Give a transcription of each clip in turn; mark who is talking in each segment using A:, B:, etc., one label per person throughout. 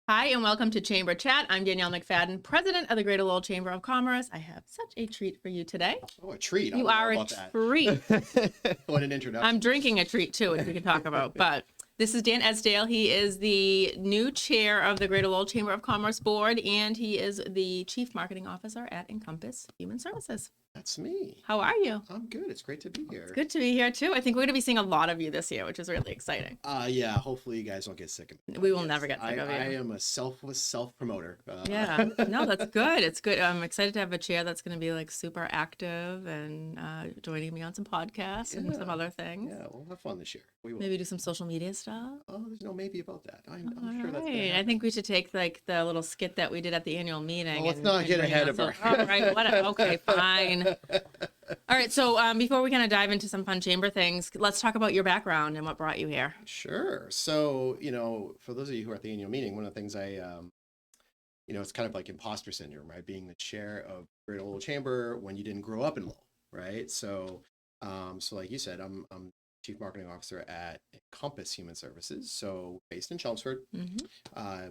A: Hi, and welcome to Chamber Chat. I'm Danielle McFadden, president of the Greater Lowell Chamber of Commerce. I have such a treat for you today.
B: Oh, a treat.
A: You are a treat.
B: What an introduction.
A: I'm drinking a treat too, which we can talk about. But this is Dan Esdale. He is the new chair of the Greater Lowell Chamber of Commerce Board, and he is the chief marketing officer at Incompass Human Services.
B: That's me.
A: How are you?
B: I'm good. It's great to be here.
A: It's good to be here too. I think we're going to be seeing a lot of you this year, which is really exciting.
B: Yeah. Hopefully you guys don't get sick of me.
A: We will never get sick of you.
B: I am a selfless self-promoter.
A: Yeah. No, that's good. It's good. I'm excited to have a chair that's going to be like super active and joining me on some podcasts and some other things.
B: Yeah, we'll have fun this year. We will.
A: Maybe do some social media stuff.
B: Oh, there's no maybe about that. I'm sure that's
A: Right.
B: gonna
A: I think we should take like the little skit that we did at the annual meeting.
B: Well, let's not get ahead of her.
A: All right. Okay, fine. All right. So before we kind of dive into some fun chamber things, let's talk about your background and what brought you here.
B: Sure. So, for those of you who are at the annual meeting, one of the things it's kind of like imposter syndrome, right? Being the chair of Greater Lowell Chamber when you didn't grow up in Lowell, right? So, like you said, I'm chief marketing officer at Incompass Human Services. So based in Chelmsford,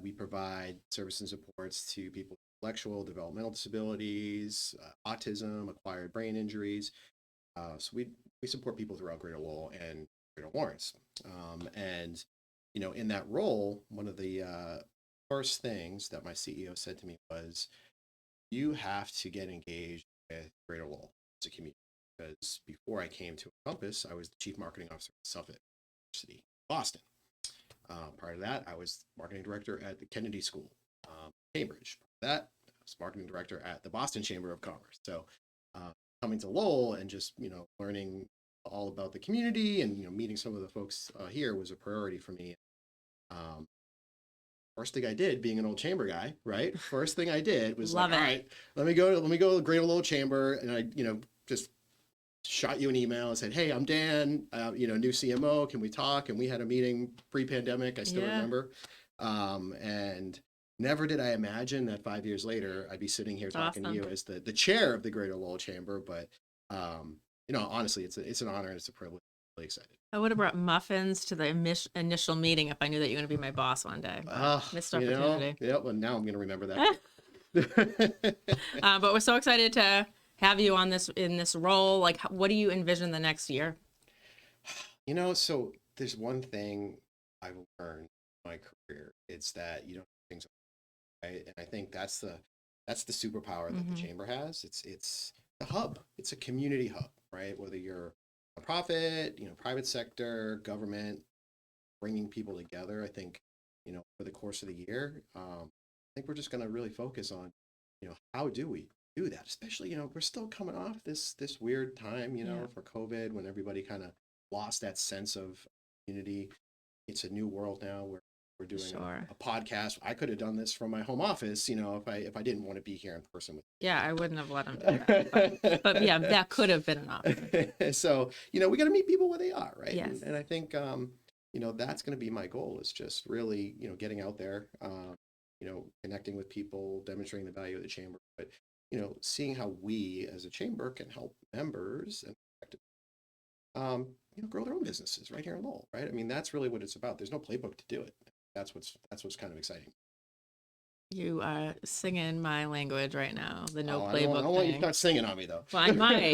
B: we provide services and supports to people with intellectual, developmental disabilities, autism, acquired brain injuries. So we support people throughout Greater Lowell and Greater Lawrence. And in that role, one of the first things that my CEO said to me was, you have to get engaged with Greater Lowell as a community. Because before I came to Encompass, I was the chief marketing officer at Suffolk University, Boston. Prior to that, I was marketing director at the Kennedy School, Cambridge. Prior to that, I was marketing director at the Boston Chamber of Commerce. So coming to Lowell and just, learning all about the community and, meeting some of the folks here was a priority for me. First thing I did, being an old chamber guy, right? First thing I did was all right, let me go to the Greater Lowell Chamber, and I, just shot you an email and said, hey, I'm Dan, new CMO, can we talk? And we had a meeting pre-pandemic, I still remember. And never did I imagine that 5 years later, I'd be sitting here talking to you as the chair of the Greater Lowell Chamber. But, honestly, it's an honor and it's a privilege. I'm really excited.
A: I would have brought muffins to the initial meeting if I knew that you were going to be my boss one day. Missed opportunity.
B: Well, now I'm going to remember that.
A: But we're so excited to have you in this role. Like, what do you envision the next year?
B: So there's one thing I've learned in my career. It's that things are right, and I think that's the superpower that the chamber has. It's a hub. It's a community hub, right? Whether you're a profit, private sector, government, bringing people together. I think for the course of the year, I think we're just going to really focus on how do we do that, especially we're still coming off this weird time for COVID, when everybody kind of lost that sense of community. It's a new world now where we're doing a podcast. I could have done this from my home office, if I didn't want to be here in person with you.
A: Yeah, I wouldn't have let him do that. But yeah, that could have been an option.
B: So we got to meet people where they are, right?
A: Yes.
B: And I think that's going to be my goal, is just really getting out there, connecting with people, demonstrating the value of the chamber, but seeing how we as a chamber can help members and grow their own businesses right here in Lowell, right? I mean, that's really what it's about. There's no playbook to do it. That's what's kind of exciting.
A: You are singing my language right now. The no playbook.
B: I don't want you to start singing on me, though.
A: Well, I might.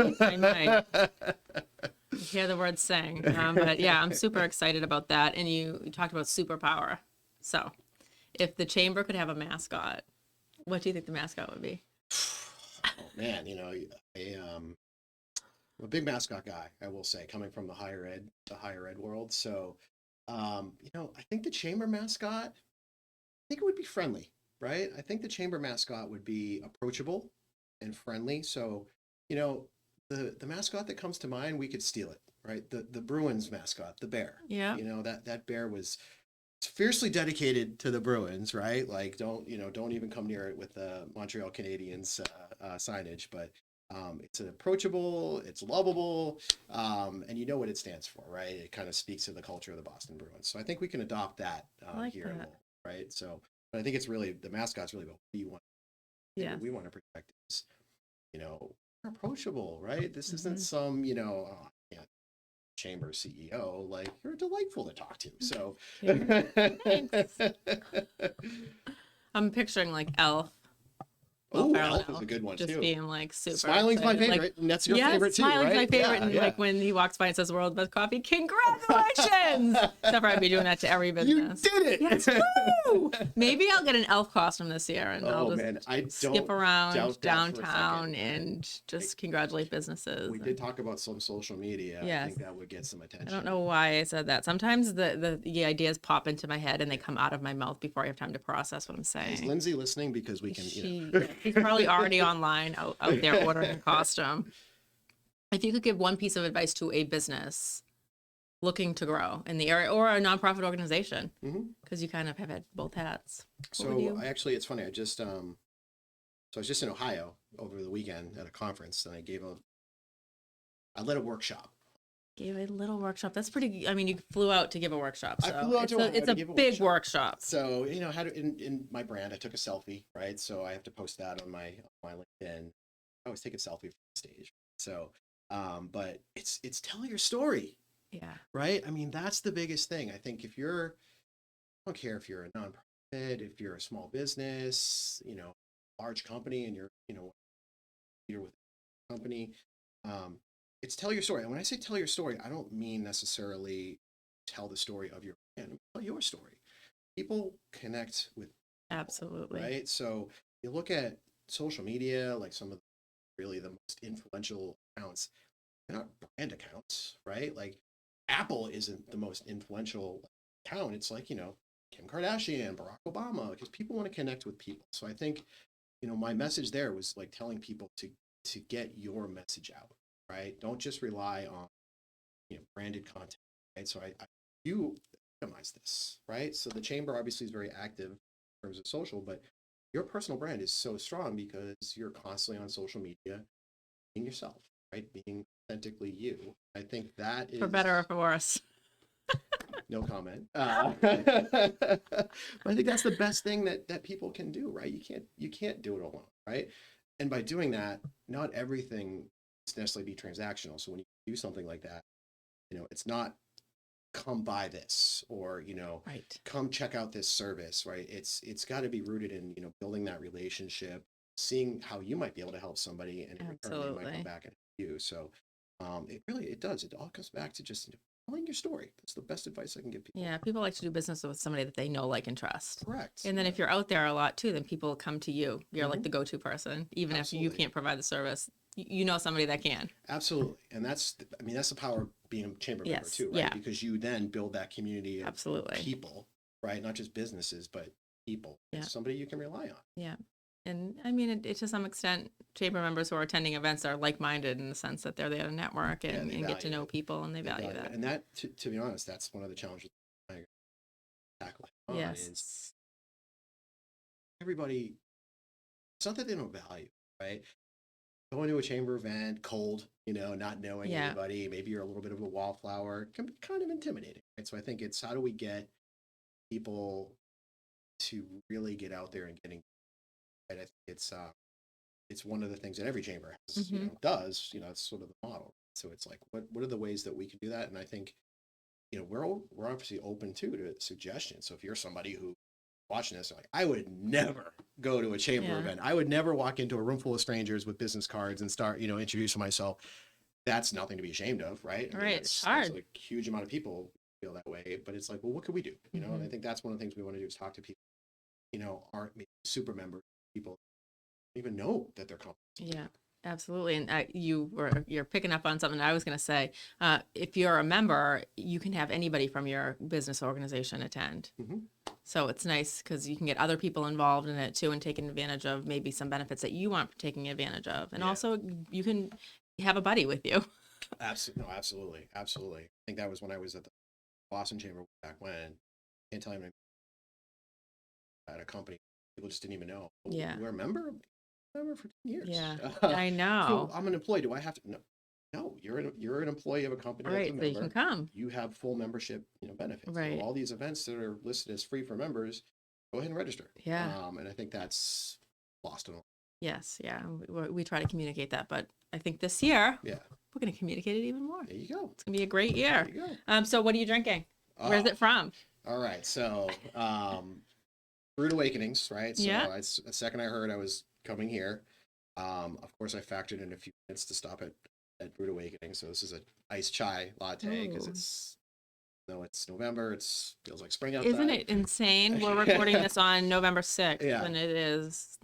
A: You hear the word sing. But yeah, I'm super excited about that. And you talked about superpower. So if the chamber could have a mascot, what do you think the mascot would be?
B: Oh man, I'm a big mascot guy, I will say, coming from the higher ed world. So, I think the chamber mascot, I think it would be friendly, right? I think the chamber mascot would be approachable and friendly. So, the mascot that comes to mind, we could steal it, right? The Bruins mascot, the bear.
A: Yeah.
B: That bear was fiercely dedicated to the Bruins, right? Like, don't even come near it with the Montreal Canadiens signage, but it's approachable, it's lovable, and you know what it stands for, right? It kind of speaks to the culture of the Boston Bruins. So I think we can adopt that here in Lowell, right? So, but I think it's really, the mascot's really what we want. Yeah. We want to protect is, we're approachable, right? This isn't some, chamber CEO, like, you're delightful to talk to. So
A: I'm picturing like Elf.
B: Oh,
A: Farrell
B: Elf is a good one
A: just
B: too.
A: being like super.
B: Smiling's my
A: excited.
B: favorite,
A: Like,
B: and that's your
A: yes,
B: favorite too,
A: smiling's
B: right?
A: my favorite,
B: Yeah,
A: and
B: yeah.
A: like when he walks by and says "World's Best Coffee," congratulations! Except for I'd be doing that to every
B: You
A: business.
B: did it!
A: Yes, woo! Maybe I'll get an elf costume this year, and I'll
B: Oh
A: just
B: man, I
A: skip
B: don't
A: around
B: doubt that for a
A: downtown
B: second.
A: and just congratulate businesses.
B: We did talk about some social media. I
A: Yes.
B: think that would get some attention.
A: I don't know why I said that. Sometimes the ideas pop into my head and they come out of my mouth before I have time to process what I'm
B: Is
A: saying.
B: Lindsay listening? Because we can,
A: She's probably already online out there ordering a costume. If you could give one piece of advice to a business looking to grow in the area or a nonprofit organization, because you kind of have had both hats.
B: So it's funny. I was just in Ohio over the weekend at a conference, and I led a workshop.
A: Gave a little workshop. That's pretty. I mean, you flew out to give a workshop. So
B: I flew out to Ohio
A: it's
B: to
A: a
B: give a
A: big workshop.
B: So had it in my brand. I took a selfie, right? So I have to post that on my LinkedIn. I always take a selfie from the stage. So, but it's tell your story.
A: Yeah.
B: Right. I mean, that's the biggest thing. I think I don't care if you're a nonprofit, if you're a small business, large company, and you're leader with a company. It's tell your story. And when I say tell your story, I don't mean necessarily tell the story of your brand. Tell your story. People connect with people,
A: Absolutely.
B: right? So you look at social media, like some of really the most influential accounts, they're not brand accounts, right? Like Apple isn't the most influential account. It's like, Kim Kardashian, Barack Obama, because people want to connect with people. So I think, my message there was like telling people to get your message out. Right? Don't just rely on branded content. Right? So you optimize this, right? So the chamber obviously is very active in terms of social, but your personal brand is so strong because you're constantly on social media being yourself, right? Being authentically you. I think that is
A: For better or for worse.
B: no comment. But I think that's the best thing that people can do, right? You can't do it alone, right? And by doing that, not everything necessarily be transactional. So when you do something like that, it's not come buy this or
A: Right.
B: come check out this service, right? It's got to be rooted in building that relationship, seeing how you might be able to help somebody, and in return they might come back and help you. So it does. It all comes back to just telling your story. That's the best advice I can give people.
A: Yeah, people like to do business with somebody that they know, like, and trust.
B: Correct.
A: And then if you're out there a lot too, then people come to you. You're like the go-to person, even if you can't provide the service. You know somebody that can.
B: Absolutely. And that's the power of being a chamber member too, right?
A: Yeah.
B: Because you then build that community of
A: Absolutely.
B: people, right? Not just businesses, but people.
A: Yeah.
B: It's somebody you can rely on.
A: Yeah. And I mean, it to some extent, chamber members who are attending events are like-minded in the sense that they're there to network and get to know people, and they value that.
B: And that, to be honest, that's one of the challenges I tackle.
A: Yes.
B: Everybody, it's not that they don't value, right? Going to a chamber event, cold, not knowing anybody, maybe you're a little bit of a wallflower, can be kind of intimidating, right? So I think it's how do we get people to really get out there and getting, right? I think it's one of the things that every chamber has, does, it's sort of the model. So it's like, what are the ways that we can do that? And I think, we're obviously open to suggestions. So if you're somebody who watching this, like, I would never go to a chamber event. I would never walk into a room full of strangers with business cards and start, introducing myself. That's nothing to be ashamed of, right?
A: It's hard.
B: That's a huge amount of people feel that way, but it's like, well, what can we do? And I think that's one of the things we want to do is talk to people, aren't maybe super members, people don't even know that they're compensated.
A: Yeah. Absolutely. And you're picking up on something I was going to say. If you're a member, you can have anybody from your business organization attend. So it's nice because you can get other people involved in it too and taking advantage of maybe some benefits that you aren't taking advantage of. And also you can have a buddy with you.
B: Absolutely. I think that was when I was at the Boston Chamber back when. Can't tell you at a company, people just didn't even know. We're a member? For 10 years.
A: Yeah, I know.
B: So I'm an employee. Do I have to? No. You're an employee of a company.
A: Right, so you can come.
B: You have full membership, benefits.
A: Right.
B: So all these events that are listed as free for members, go ahead and register.
A: Yeah.
B: And I think that's lost on all.
A: Yes. Yeah. We try to communicate that, but I think this year,
B: we're
A: going to communicate it even more.
B: There you go.
A: It's going to be a great year.
B: There you go.
A: So what are you drinking? Where's it from?
B: All right. So, Rude Awakenings, right? So
A: Yeah.
B: the second I heard I was coming here, of course I factored in a few minutes to stop at Rude Awakening. So this is a iced chai latte because
A: Ooh.
B: it's November. It's feels like spring outside.
A: Isn't it insane? We're recording this on November 6th,
B: Yeah.
A: and it is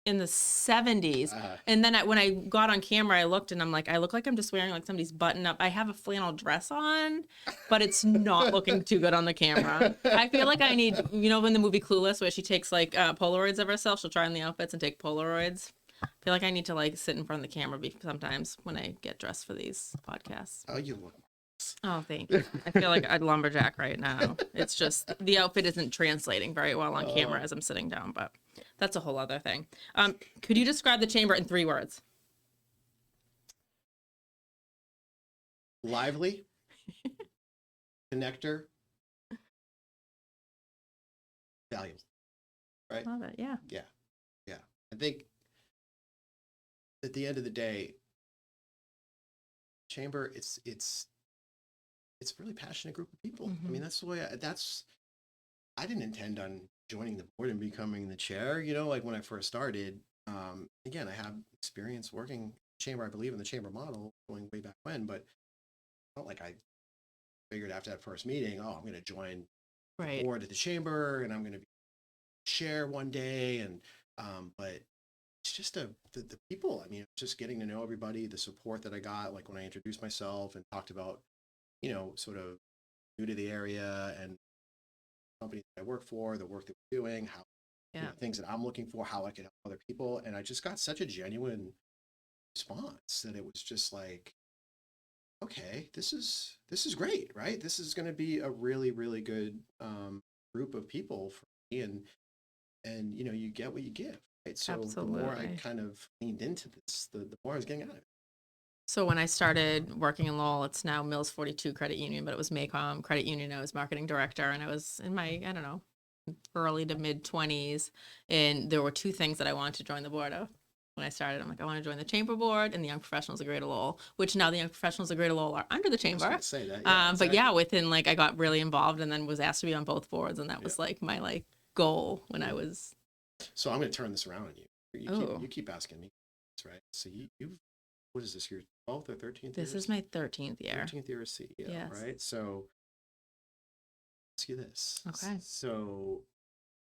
A: in the 70s.
B: Uh,
A: And then when I got on camera, I looked and I'm like, I look like I'm just wearing like somebody's button up. I have a flannel dress on, but it's not looking too good on the camera. I feel like I need, in the movie Clueless, where she takes like Polaroids of herself, she'll try on the outfits and take Polaroids. I feel like I need to like sit in front of the camera sometimes when I get dressed for these podcasts.
B: oh, you look.
A: Oh, thank you. I feel like I'd lumberjack right now. It's just the outfit isn't translating very well on camera as I'm sitting down, but that's a whole other thing. Could you describe the chamber in 3 words?
B: Lively, connector, valuable. Right?
A: Love it. Yeah.
B: Yeah. I think at the end of the day, chamber it's a really passionate group of people. I mean, that's the way I didn't intend on joining the board and becoming the chair, like when I first started. Again, I have experience working in the chamber, I believe in the chamber model going way back when, but not like I figured after that first meeting, oh, I'm going to join the board at the chamber and I'm going to be chair one day. And but it's just the people. I mean, just getting to know everybody, the support that I got, like when I introduced myself and talked about, sort of new to the area and companies that I work for, the work that we're doing, how things that I'm looking for, how I can help other people. And I just got such a genuine response that it was just like, okay, this is great, right? This is going to be a really, really good group of people for me. And you get what you give, right? So
A: Absolutely.
B: the more I kind of leaned into this, the more I was getting out of it.
A: So when I started working in Lowell, it's now Mills 42 Credit Union, but it was Maycom Credit Union. I was marketing director, and I was in my, I don't know, early to mid 20s. And there were 2 things that I wanted to join the board of when I started. I'm like, I want to join the chamber board and the Young Professionals of Greater Lowell, which now the Young Professionals of Greater Lowell are under the chamber.
B: I was gonna say that, yeah,
A: But yeah, within I got really involved and then was asked to be on both boards. And that was my goal when I was.
B: So I'm going to turn this around on you. You keep asking me, right? So you've, what is this, your 12th or 13th year?
A: This is my 13th year.
B: 13th year as CEO,
A: yes.
B: Right? So ask you this.
A: Okay.
B: So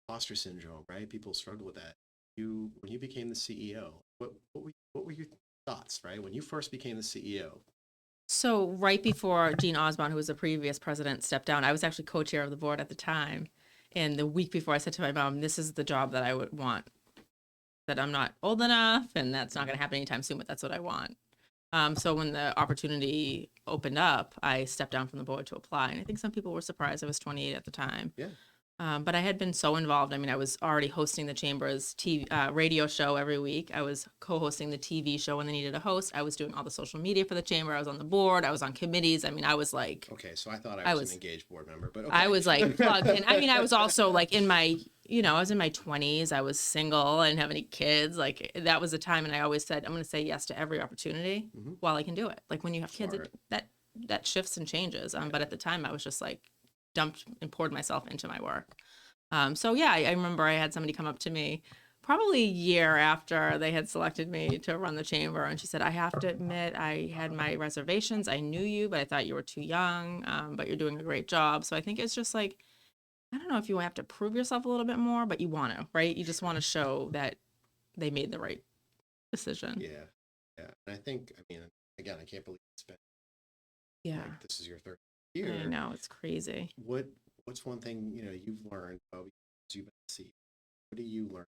B: imposter syndrome, right? People struggle with that. When you became the CEO, what were your thoughts, right? When you first became the CEO?
A: So right before Gene Osborne, who was the previous president, stepped down, I was actually co-chair of the board at the time. And the week before, I said to my mom, this is the job that I would want, that I'm not old enough and that's not going to happen anytime soon, but that's what I want. So when the opportunity opened up, I stepped down from the board to apply. And I think some people were surprised. I was 28 at the time.
B: Yeah.
A: But I had been so involved. I mean, I was already hosting the Chamber's radio show every week. I was co-hosting the TV show when they needed a host. I was doing all the social media for the Chamber. I was on the board. I was on committees. I mean, I was like...
B: Okay, so I thought I was an engaged board member, but okay.
A: I was like plugged in. I mean, I was also like in my, I was in my 20s. I was single. I didn't have any kids. Like that was the time. And I always said, I'm going to say yes to every opportunity while I can do it. Like when you have kids, that shifts and changes. But at the time I was just like, dumped and poured myself into my work. So yeah, I remember I had somebody come up to me probably a year after they had selected me to run the chamber. And she said, I have to admit, I had my reservations. I knew you, but I thought you were too young, but you're doing a great job. So I think it's just like, I don't know if you have to prove yourself a little bit more, but you want to, right? You just want to show that they made the right decision.
B: Yeah. And I think, I mean, again, I can't believe it's been this is your 3rd year.
A: I know, it's crazy.
B: What's one thing you've learned about you've been at sea? What do you learn?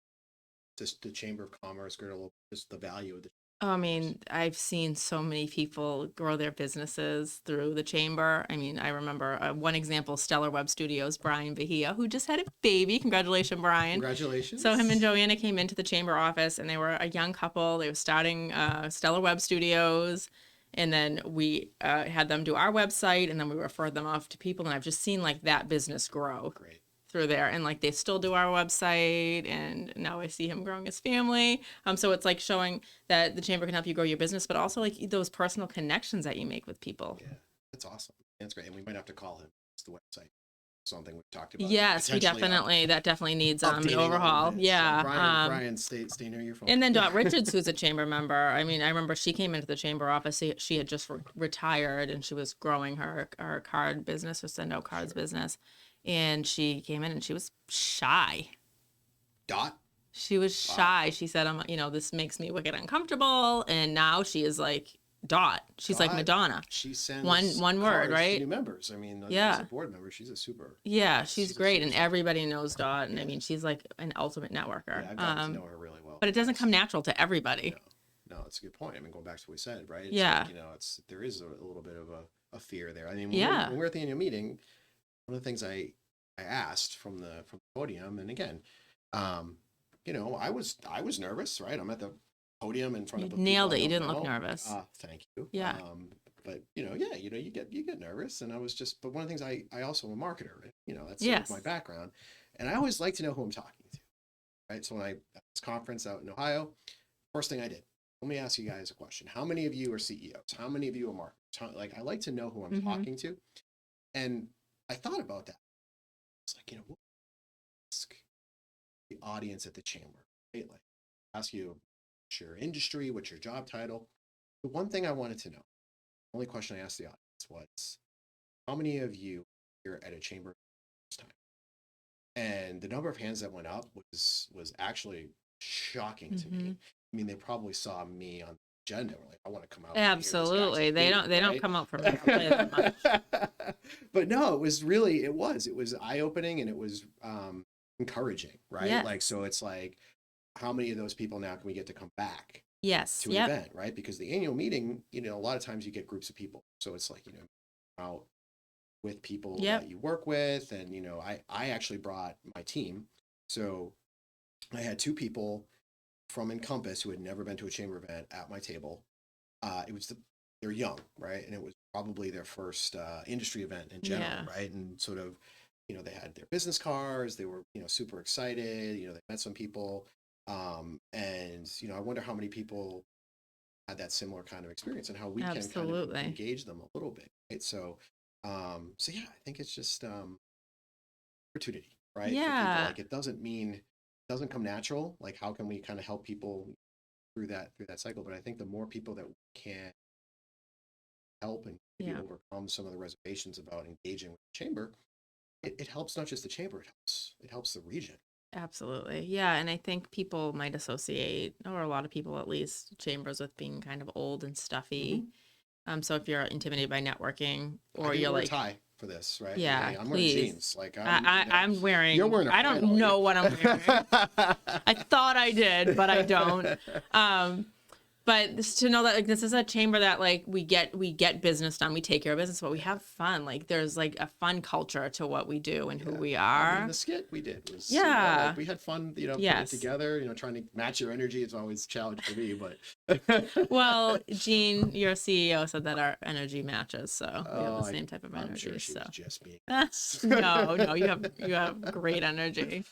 B: Just the Chamber of Commerce, Greater Lowell, just the value of the.
A: I mean, I've seen so many people grow their businesses through the chamber. I mean, I remember one example, Stellar Web Studios, Brian Bahia, who just had a baby. Congratulations, Brian.
B: Congratulations.
A: So him and Joanna came into the chamber office, and they were a young couple. They were starting Stellar Web Studios. And then we had them do our website, and then we referred them off to people. And I've just seen that business grow through there. And they still do our website. And now I see him growing his family. So it's showing that the chamber can help you grow your business, but also those personal connections that you make with people.
B: Yeah, that's awesome. That's great. And we might have to call him. It's the website. something we talked about.
A: Yes, we
B: potentially
A: that definitely needs an
B: updating a little
A: overhaul.
B: bit.
A: Yeah.
B: So Brian, stay near your phone.
A: And then Dot Richards, who's a chamber member. I mean, I remember she came into the chamber office. She had just retired, and she was growing her card business, her send out cards business. And she came in and she was shy.
B: Dot?
A: She was shy. She said, this makes me wicked uncomfortable. And now she is like Dot. She's like Madonna.
B: She sends
A: one word,
B: cards
A: right?
B: to new members. I mean,
A: Yeah.
B: as a board member, she's a super.
A: Yeah, she's great, and everybody knows Dot. And I mean, she's like an ultimate networker.
B: Yeah, I've gotten to know her really well.
A: But it doesn't come natural to everybody.
B: No, it's a good point. I mean, going back to what we said, right? It's
A: Yeah.
B: like, there is a little bit of a fear there. I mean, when we're at the annual meeting, one of the things I asked from the podium, and again, I was nervous, right? I'm at the podium in front of people.
A: Nailed it. You didn't look nervous.
B: Thank you.
A: Yeah.
B: But you get nervous, and but one of the things I also am a marketer, right? That's
A: yes.
B: sort of my background, and I always like to know who I'm talking to, right? So when I at this conference out in Ohio, first thing I did, let me ask you guys a question: how many of you are CEOs? How many of you are marketers? I like to know who I'm talking to, and I thought about that. It's like what ask the audience at the chamber, right? Like ask you what's your industry, what's your job title. The one thing I wanted to know, the only question I asked the audience was, how many of you here at a chamber first time? And the number of hands that went up was actually shocking to me. I mean, they probably saw me on the agenda. We're like, I want to come out.
A: Absolutely, they don't come out for me. I'll tell you that much.
B: But no, it was eye opening, and it was encouraging, right?
A: Yes.
B: So it's like, how many of those people now can we get to come back?
A: Yes.
B: To an event, right? Because the annual meeting, a lot of times you get groups of people, so it's like out with people that you work with, and I actually brought my team, so I had 2 people from Incompass who had never been to a chamber event at my table. They're young, right? And it was probably their first industry event in general, right? And sort of, they had their business cards. They were, super excited. They met some people. And, I wonder how many people had that similar kind of experience, and how we can kind of engage them a little bit, right? So I think it's just opportunity, right?
A: Yeah.
B: For people. It doesn't come natural. Like, how can we kind of help people through that cycle? But I think the more people that we can help and overcome some of the reservations about engaging with the chamber, it helps not just the chamber, it helps the region.
A: Absolutely. Yeah. And I think people might associate, or a lot of people at least, chambers with being kind of old and stuffy. So if you're intimidated by networking, or you're like,
B: tie for this, right?
A: Yeah,
B: I'm
A: please.
B: wearing jeans. Like
A: I'm wearing.
B: You're wearing.
A: I don't know what I'm wearing. I thought I did, but I don't. But to know that this is a chamber that we get business done, we take care of business, but we have fun. There's a fun culture to what we do and who we are.
B: I mean, the skit we did was we had fun, putting it together. Trying to match your energy is always a challenge for me, but
A: well, Jean, your CEO, said that our energy matches, so we have the same type of energy.
B: I'm sure she was just being
A: no, you have great energy.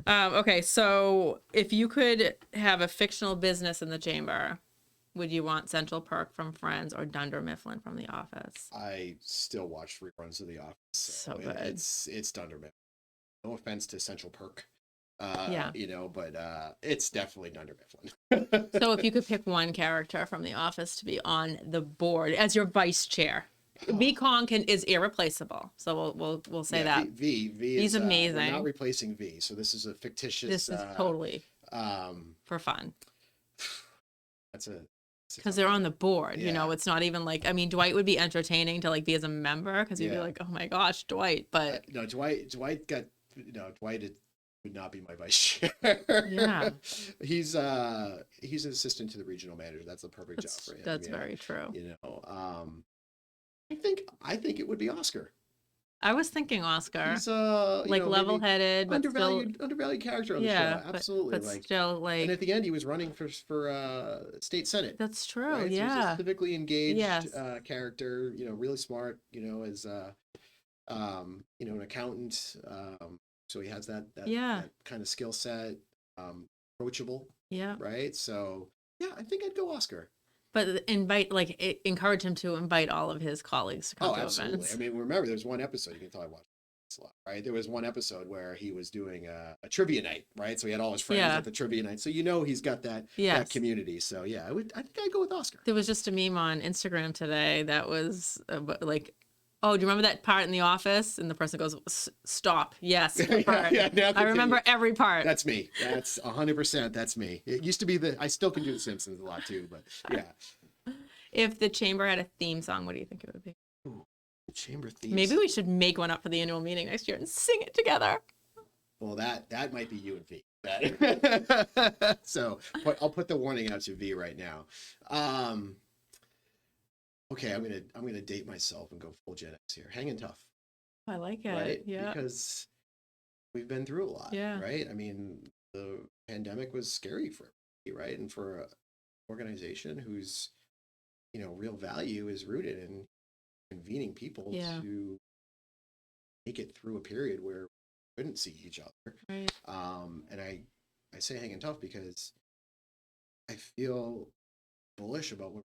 A: Okay, so if you could have a fictional business in the chamber, would you want Central Perk from Friends or Dunder Mifflin from The Office?
B: I still watch reruns of The Office.
A: So good.
B: It's Dunder Mifflin. No offense to Central Perk, but it's definitely Dunder Mifflin.
A: So if you could pick one character from The Office to be on the board as your vice chair. V Kong is irreplaceable, so we'll say that. He's amazing.
B: We're not replacing V, so this is a fictitious.
A: This is totally for fun. Because they're on the board, it's not even Dwight would be entertaining to be as a member, because you'd be like, oh my gosh, Dwight, but
B: no, Dwight would not be my vice chair.
A: Yeah,
B: he's an assistant to the regional manager. That's the perfect job for him.
A: That's very true.
B: I think it would be Oscar.
A: I was thinking Oscar.
B: He's
A: level-headed, but
B: undervalued character on the show. Absolutely,
A: but still
B: And at the end, he was running for state senate.
A: That's true.
B: Right?
A: Yeah,
B: so he's a civically engaged character. Really smart. As an accountant. So he has that kind of skill set. Approachable.
A: Yeah.
B: Right. So I think I'd go Oscar.
A: But encourage him to invite all of his colleagues to come to
B: absolutely.
A: events.
B: I mean, remember, there's one episode you can tell I watched. right? There was one episode where he was doing a trivia night, right? So he had all his friends
A: Yeah.
B: at the trivia night. So he's got that community. So yeah, I think I'd go with Oscar.
A: There was just a meme on Instagram today that was like, oh, do you remember that part in The Office? And the person goes, stop. Yes. I remember every part.
B: That's me. That's 100%. That's me. It used to be I still can do The Simpsons a lot too, but yeah.
A: If the chamber had a theme song, what do you think it would be?
B: Ooh, chamber theme.
A: Maybe we should make one up for the annual meeting next year and sing it together.
B: Well, that might be you and V. So I'll put the warning out to V right now. Okay, I'm gonna date myself and go full Gen X here. Hanging tough.
A: I like it.
B: Right?
A: Yeah.
B: Because we've been through a lot.
A: Yeah.
B: Right. I mean, the pandemic was scary for everybody, right? And for an organization whose real value is rooted in convening people to make it through a period where we couldn't see each other.
A: Right.
B: And I say hanging tough because I feel bullish about what,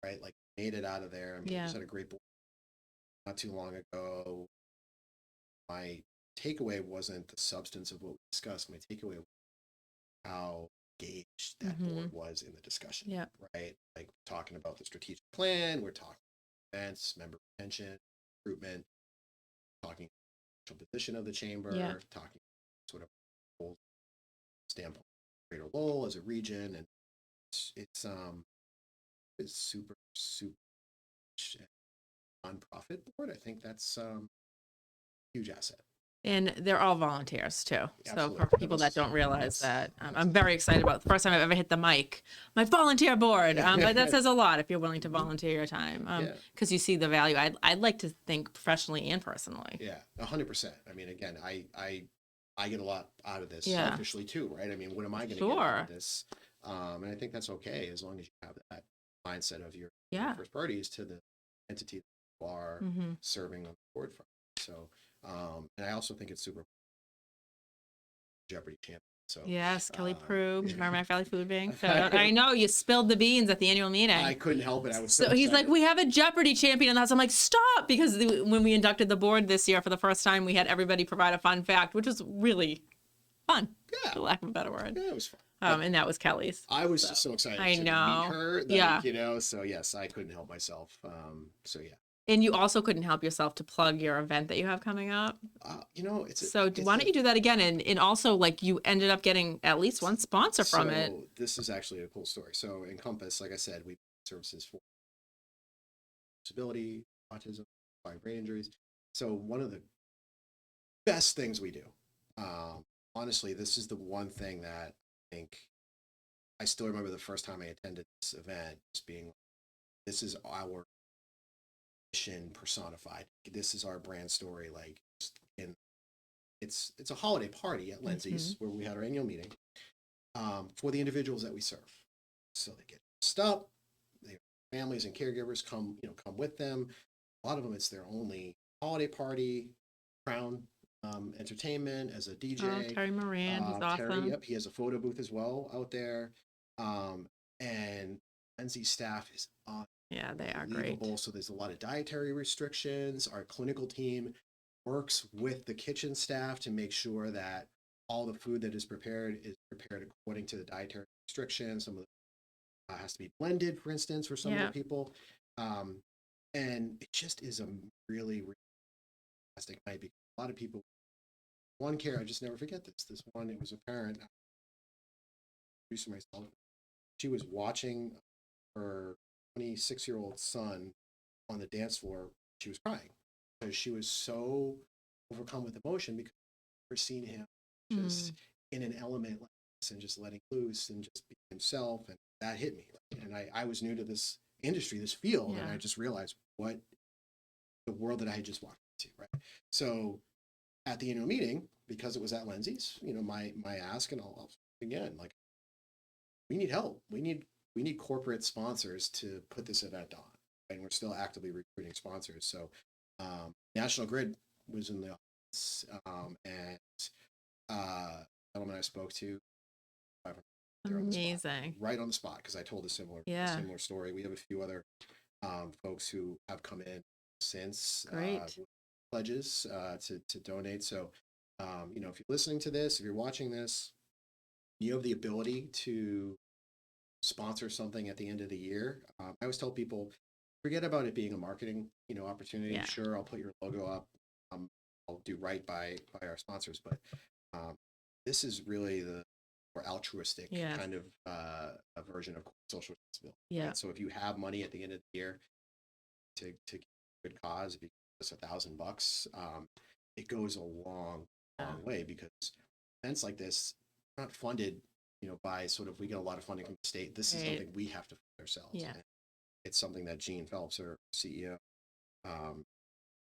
B: right? Like, made it out of there. I mean, we just had a great board not too long ago. My takeaway wasn't the substance of what we discussed. My takeaway was how engaged that board was in the discussion.
A: Yeah.
B: Right. Like, talking about the strategic plan, we're talking events, member retention, recruitment, talking position of the chamber, talking sort of whole standpoint of Greater Lowell as a region, and it's super nonprofit board. I think that's a huge asset.
A: And they're all volunteers too.
B: Absolutely.
A: So for people that don't realize that, I'm very excited about the first time I've ever hit the mic, my volunteer board. But that says a lot if you're willing to volunteer your time, because you see the value. I'd like to think professionally and personally.
B: Yeah, 100%. I mean, again, I get a lot out of this selfishly too, right? I mean, what am I going to get out of this? And I think that's okay as long as you have that mindset of your first parties to the entity that you are serving on the board from. So, and I also think it's super Jeopardy champion. So
A: yes, Kelly Prue, Merrimack Valley Food Bank. I know you spilled the beans at the annual meeting.
B: I couldn't help it. I was
A: so he's like, we have a Jeopardy champion in the house. I'm like, stop, because when we inducted the board this year for the first time, we had everybody provide a fun fact, which was really fun. Yeah, for lack of a better word.
B: Yeah, it was fun.
A: And that was Kelly's.
B: I was just so excited to meet her. That, so yes, I couldn't help myself. So yeah.
A: And you also couldn't help yourself to plug your event that you have coming up.
B: Why
A: don't you do that again? And also, like, you ended up getting at least one sponsor from it.
B: This is actually a cool story. So Incompass, like I said, we services for disability, autism, acquired brain injuries. So one of the best things we do, honestly, this is the one thing that I think I still remember the first time I attended this event, just being, this is our mission personified. This is our brand story. Like, it's a holiday party at Lindsay's where we had our annual meeting for the individuals that we serve. So they get dressed up, their families and caregivers come with them. A lot of them, it's their only holiday party. Crown Entertainment as a DJ.
A: Oh, Terry Moran, he's awesome.
B: Yep, he has a photo booth as well out there. And Lindsay's staff is on.
A: Yeah, they are great.
B: So there's a lot of dietary restrictions. Our clinical team works with the kitchen staff to make sure that all the food that is prepared according to the dietary restrictions. Some of it has to be blended, for instance, for some of the people. And it just is a really, really fantastic night because a lot of people, one care, I just never forget this. This one, it was a parent, introducing myself. She was watching her 26-year-old son on the dance floor. She was crying because she was so overcome with emotion because I've never seen him just in an element like this and just letting loose and just being himself. And that hit me. Right? And I was new to this industry, this field, and I just realized what the world that I had just walked into. Right. So at the annual meeting, because it was at Lindsay's, my ask, and I'll again, like, we need help. We need corporate sponsors to put this event on, and we're still actively recruiting sponsors. So National Grid was in the office, and gentleman I spoke to,
A: amazing,
B: right on the spot, because I told a similar story. We have a few other folks who have come in since.
A: Great.
B: pledges to donate. So, you know, if you're listening to this, if you're watching this, you have the ability to sponsor something at the end of the year. I always tell people, forget about it being a marketing, you know, opportunity.
A: Yeah.
B: Sure, I'll put your logo up. I'll do right by our sponsors, but this is really the more altruistic
A: Yes.
B: kind of a version of social responsibility.
A: Yeah.
B: Right? So if you have money at the end of the year to give a good cause, if you give us $1,000, it goes a long way, because events like this are not funded, you know, by sort of, we get a lot of funding from the state. This is
A: Right.
B: something we have to fund ourselves.
A: Yeah.
B: And it's something that Gene Phelps, our CEO,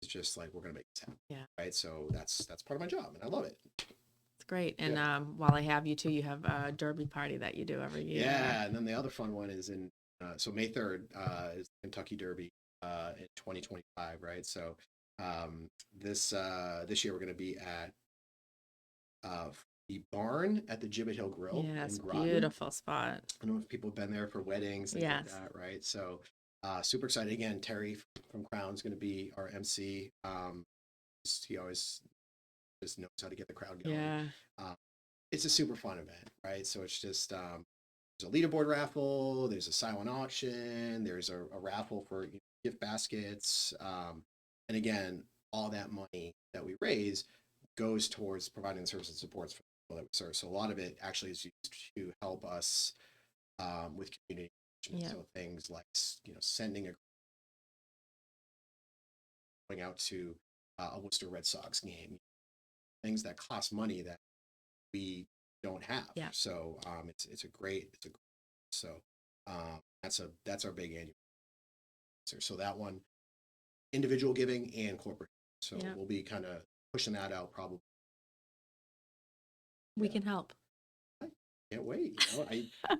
B: is just like, we're gonna make this happen.
A: Yeah.
B: Right. So that's part of my job, and I love it.
A: It's great. And
B: Yeah.
A: while I have you too, you have a derby party that you do every year.
B: Yeah, and then the other fun one is in so May 3rd is the Kentucky Derby in 2025, right? So this year we're going to be at the barn at the Gibbet Hill Grill
A: Yes,
B: in Groton.
A: beautiful spot.
B: I don't know if people have been there for weddings, things like that, right? So super excited. Again, Terry from Crown is going to be our MC. He always just knows how to get the crowd going.
A: Yeah.
B: It's a super fun event, right? So it's just there's a leaderboard raffle, there's a silent auction, there's a raffle for gift baskets, and again, all that money that we raise goes towards providing the services and supports for people that we serve. So a lot of it actually is used to help us with community engagement. So things like sending going out to a Worcester Red Sox game, things that cost money that we don't have.
A: Yeah.
B: So so that's our big annual. So that one, individual giving and corporate. So we'll be kind of pushing that out probably.
A: We can help.
B: Can't wait.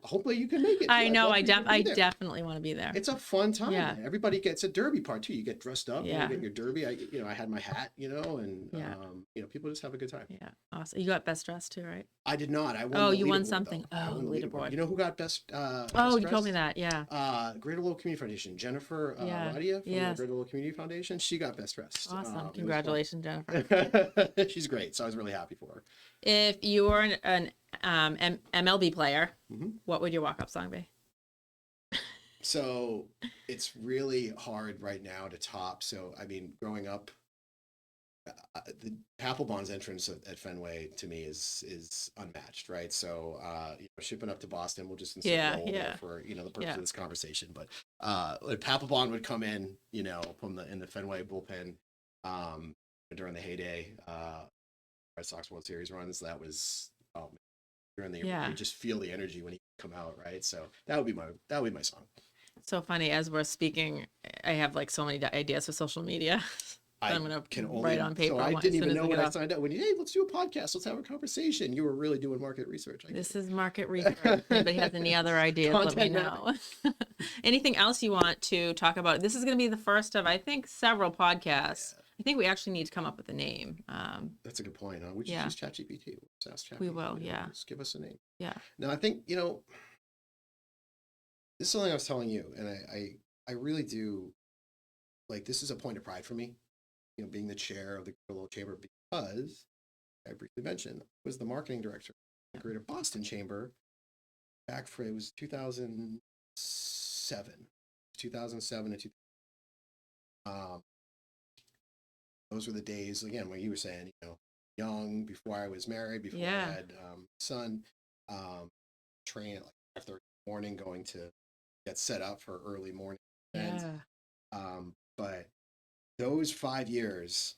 B: Hopefully you can make it.
A: I know. I definitely want to be there.
B: It's a fun time.
A: Yeah.
B: Everybody gets a derby part too. You get dressed up.
A: Yeah.
B: You get your derby. I had my hat. And people just have a good time.
A: Yeah. Awesome. You got best dressed too, right?
B: I did not. I won.
A: Oh,
B: the
A: you won
B: leaderboard,
A: something.
B: Though. I won the
A: leaderboard.
B: You know who got best?
A: You told me that. Yeah.
B: Greater Lowell Community Foundation. Jennifer Radia from the Greater Lowell Community Foundation. She got best dressed.
A: Awesome. Congratulations, Jennifer.
B: She's great. So I was really happy for her.
A: If you were an MLB player,
B: mm-hmm.
A: what would your walk-up song be?
B: So it's really hard right now to top. So, I mean, growing up, the Papelbon's entrance at Fenway to me is unmatched, right? So, shipping up to Boston, we'll just insert Lowell there for the purpose of this conversation. But Papelbon would come in, in the Fenway bullpen during the heyday Red Sox World Series runs. That was during the you just feel the energy when he come out, right? So that would be my song.
A: So funny, as we're speaking, I have like so many ideas for social media. I'm gonna write on paper.
B: So I didn't even know when I signed up. When let's do a podcast, let's have a conversation. You were really doing market research.
A: This is market research. If anybody has any other ideas, let me know. Anything else you want to talk about? This is going to be the first of, I think, several podcasts. Yeah. I think we actually need to come up with a name.
B: That's a good point. We should use ChatGPT. Let's ask ChatGPT.
A: We will,
B: Just give us a name.
A: Yeah.
B: Now, I think, this is something I was telling you, and I really do, this is a point of pride for me, being the chair of the Greater Lowell Chamber, because I briefly mentioned, I was the marketing director of the Greater Boston Chamber back for, it was 2007 and 2000. Those were the days, again, where you were saying, young, before I was married, before I had son, train at 5:30 in the morning, going to get set up for early morning events. But those 5 years,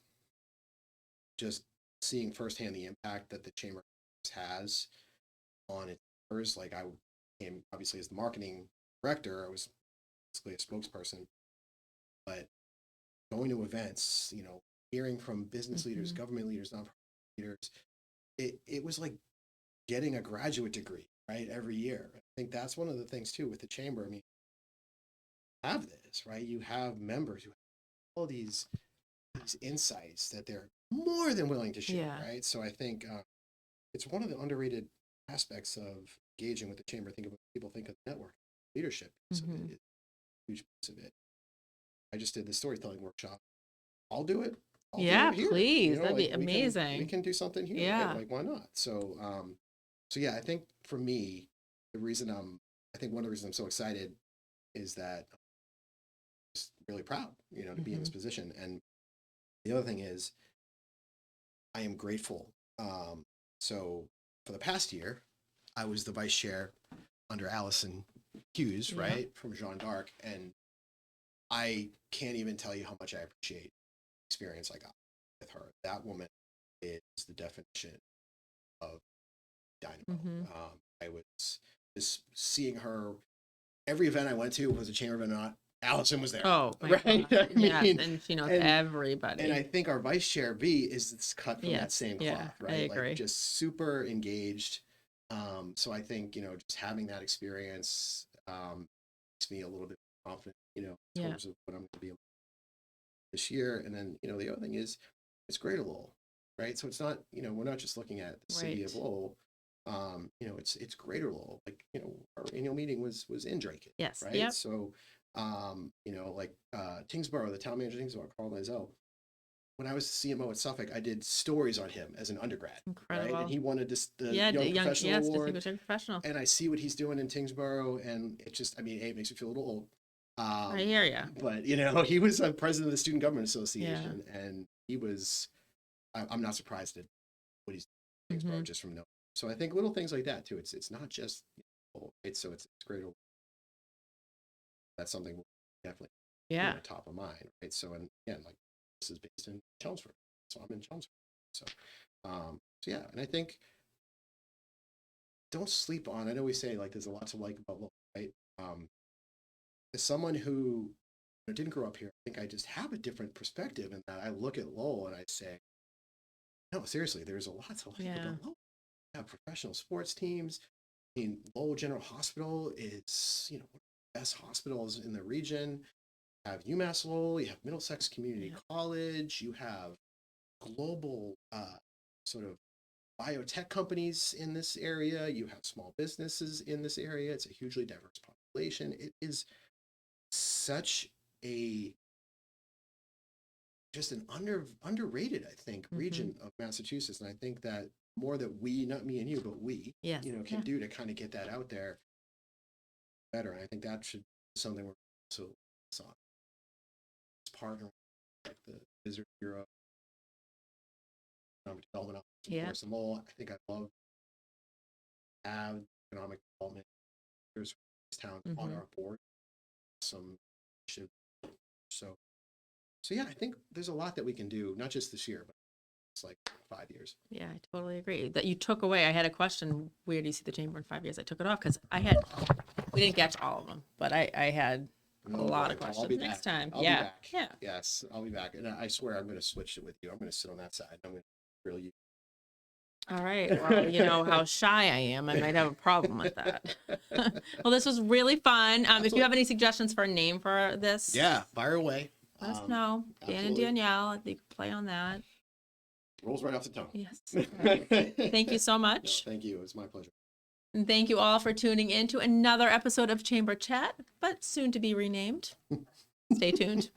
B: just seeing firsthand the impact that the chamber has on its members. I came, obviously, as the marketing director, I was basically a spokesperson, but going to events, hearing from business leaders, government leaders, nonprofit leaders, it was like getting a graduate degree, right? Every year. I think that's one of the things too with the chamber. I mean, you have this, right? You have members who have all these insights that they're more than willing to share, right? So I think it's one of the underrated aspects of engaging with the chamber. People think of the network, leadership, so it's a huge piece of it. I just did the storytelling workshop. I'll do it. I'll do
A: Yeah,
B: it here.
A: please. That'd be
B: we can
A: amazing.
B: do something here.
A: Yeah.
B: Right? Like, why not? So yeah, I think for me, I think one of the reasons I'm so excited is that I'm just really proud, to be in this position. And the other thing is, I am grateful. So for the past year, I was the vice chair under Allison Hughes,
A: Yeah.
B: right, from Jeanne d'Arc, and I can't even tell you how much I appreciate the experience I got with her. That woman is the definition of dynamo. I was just seeing her. Every event I went to was a chamber event or not. Allison was there.
A: Oh, my
B: right?
A: gosh.
B: I
A: Yes,
B: mean,
A: and she knows
B: and-
A: everybody.
B: And I think our vice chair V is cut from that
A: Yes,
B: same
A: yeah,
B: cloth,
A: I
B: right?
A: agree.
B: Like just super engaged. So I think, just having that experience makes me a little bit confident, in
A: Yeah.
B: terms of what I'm going to be able to do this year. And then, the other thing is it's Greater Lowell, right? So it's not, we're not just looking at the city of
A: Right.
B: Lowell. It's Greater Lowell. Like, our annual meeting was in Drake,
A: Yes.
B: right?
A: Yep.
B: So, like Tingsboro, the town manager of Tingsboro, Carl Nizell, when I was the CMO at Suffolk, I did stories on him as an undergrad,
A: Incredible.
B: right? And he won the
A: Yeah,
B: Young Professional
A: yes,
B: Award.
A: distinguished young professional.
B: And I see what he's doing in Tingsboro, and it just, it makes me feel a little old.
A: I hear you.
B: But he was a president of the Student Government Association, and he was. I'm not surprised at what he's doing in Tingsboro just from knowing. So I think little things like that too. It's not just, right? So it's great. That's something definitely top of mind, right? So, and again, like, this is based in Chelmsford, so I'm in Chelmsford. So yeah, and I think don't sleep on. I know we say like there's a lot to like about Lowell, right? As someone who didn't grow up here, I think I just have a different perspective in that I look at Lowell and I say, no, seriously, there's a lot to like about Lowell. We have professional sports teams. Lowell General Hospital is, one of the best hospitals in the region. You have UMass Lowell, you have Middlesex Community College, you have global sort of biotech companies in this area, you have small businesses in this area. It's a hugely diverse population. It is such a just an underrated, I think, region of Massachusetts. And I think that more that we, not me and you, but we, can do to kind of get that out there better. And I think that should be something we're also on. Partner with the Visitor Bureau, Economic Development Office, and Lowell. I think I love to have economic development leaders from this town on our board. So yeah, I think there's a lot that we can do, not just this year, but it's like 5 years.
A: Yeah, I totally agree. That you took away. I had a question. Where do you see the chamber in 5 years? I took it off because we didn't get to all of them, but I had a lot of questions. Next time.
B: I'll be back.
A: Yeah.
B: Yes, I'll be back. And I swear I'm going to switch it with you. I'm going to sit on that side. I'm going to grill you.
A: All right. Well, you know how shy I am. I might have a problem with that. Well, this was really fun. If you have any suggestions for a name for this,
B: fire away.
A: Let us know. Dan and Danielle, I think play on that.
B: Rolls right off the tongue.
A: Yes. Right. Thank you so much.
B: No, thank you. It was my pleasure.
A: And thank you all for tuning in to another episode of Chamber Chat, but soon to be renamed. Stay tuned.